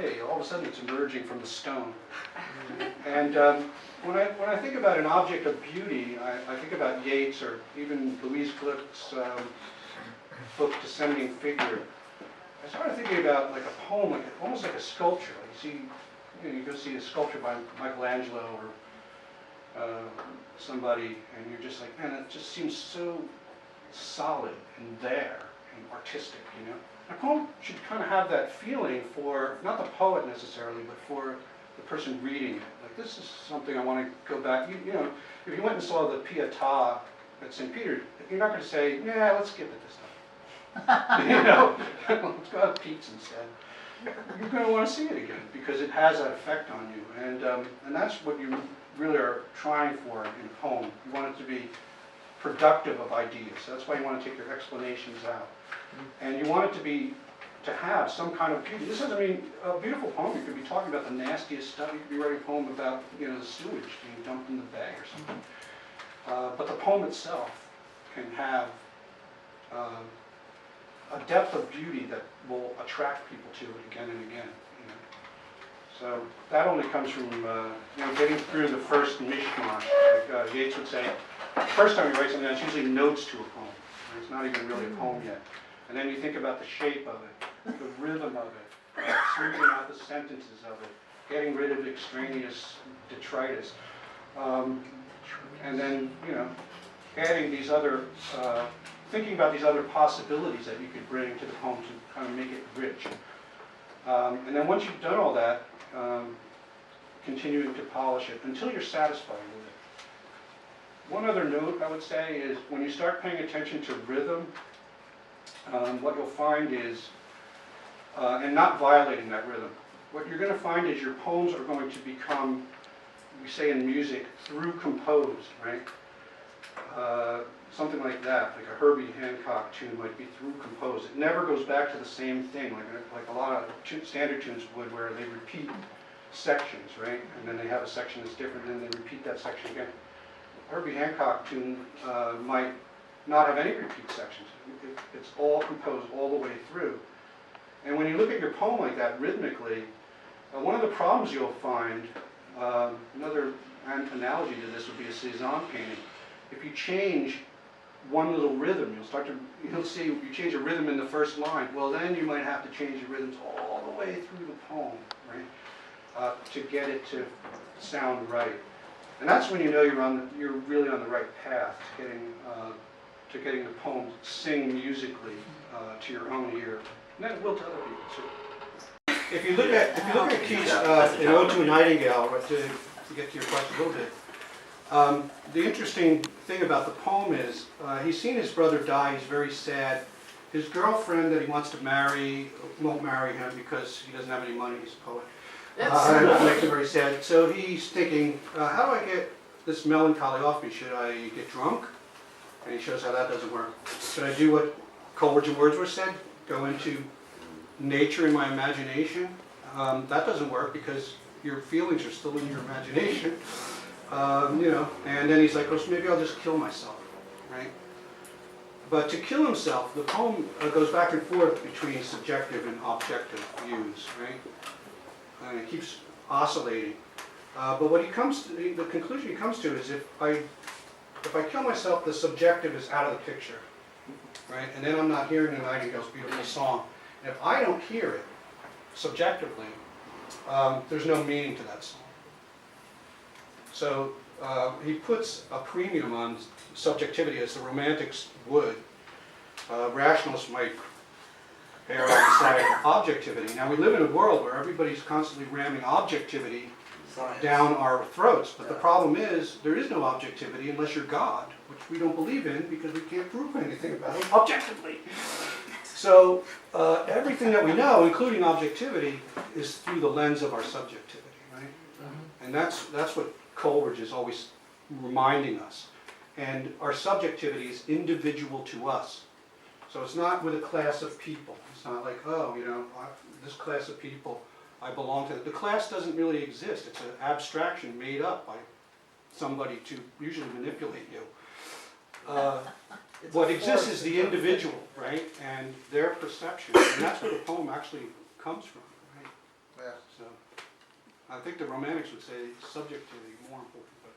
hey, all of a sudden it's emerging from the stone. And when I think about an object of beauty, I think about Yeats or even Louise Glück's book, Descending Figure. I started thinking about like a poem, like almost like a sculpture. Like you go see a sculpture by Michelangelo or somebody, and you're just like, man, it just seems so solid and there and artistic, you know. A poem should kind of have that feeling for, not the poet necessarily, but for the person reading it. Like, this is something I want to go back. You know, if you went and saw the Pietà at St. Peter, you're not going to say, yeah, let's skip it this time. You know, let's go have Keats instead. You're going to want to see it again because it has that effect on you. And that's what you really are trying for in a poem. You want it to be productive of ideas. That's why you want to take your explanations out. And you want it to have some kind of beauty. This doesn't mean a beautiful poem. You could be talking about the nastiest stuff. You could be writing a poem about, you know, the sewage being dumped in the bay or something. But the poem itself can have a depth of beauty that will attract people to it again and again. You know? So that only comes from you know, getting through the first mishmash. Like Yeats would say, the first time you write something, that's usually notes to a poem. Right? It's not even really a poem yet. And then you think about the shape of it, the rhythm of it, smoothing out the sentences of it, getting rid of extraneous detritus. And then, you know, adding these other, thinking about these other possibilities that you could bring to the poem to kind of make it rich. And then once you've done all that, continuing to polish it until you're satisfied with it. One other note I would say is when you start paying attention to rhythm, what you'll find is, and not violating that rhythm, what you're going to find is your poems are going to become, we say in music, through composed, right? Something like that, like a Herbie Hancock tune might be through composed. It never goes back to the same thing, like a lot of standard tunes would, where they repeat sections, right? And then they have a section that's different, and then they repeat that section again. Herbie Hancock tune might not have any repeat sections. It's all composed all the way through. And when you look at your poem like that rhythmically, one of the problems you'll find, another analogy to this would be a Cézanne painting. If you change one little rhythm, you'll see you change a rhythm in the first line. Well, then you might have to change the rhythms all the way through the poem, right, to get it to sound right. And that's when you know you're really on the right path to getting the poem sing musically to your own ear, and then it will to other people too. If you look at Keats in Ode to a Nightingale, right, to get to your question a little bit, the interesting thing about the poem is he's seen his brother die. He's very sad. His girlfriend that he wants to marry won't marry him because he doesn't have any money. He's a poet. That makes him very sad. So he's thinking, how do I get this melancholy off me? Should I get drunk? And he shows how that doesn't work. Should I do what Coleridge and Wordsworth said? Go into nature in my imagination? That doesn't work because your feelings are still in your imagination. You know, and then he's like, well, maybe I'll just kill myself, right? But to kill himself, the poem goes back and forth between subjective and objective views, right? And it keeps oscillating. But what he comes to, the conclusion he comes to is if I kill myself, the subjective is out of the picture, right? And then I'm not hearing the Nightingale's beautiful song. And if I don't hear it subjectively, there's no meaning to that song. So he puts a premium on subjectivity as the Romantics would. Rationalists might err on the side of objectivity. Now we live in a world where everybody's constantly ramming objectivity down our throats, but the problem is there is no objectivity unless you're God, which we don't believe in because we can't prove anything about it objectively. So everything that we know, including objectivity, is through the lens of our subjectivity, right? Mm-hmm. And that's what Coleridge is always reminding us. And our subjectivity is individual to us. So it's not with a class of people. It's not like, oh, you know, this class of people, I belong to. The class doesn't really exist. It's an abstraction made up by somebody to usually manipulate you. What exists is the individual, right? And their perception. And that's where the poem actually comes from, right? Yeah. So, I think the Romantics would say subject to the more important, but,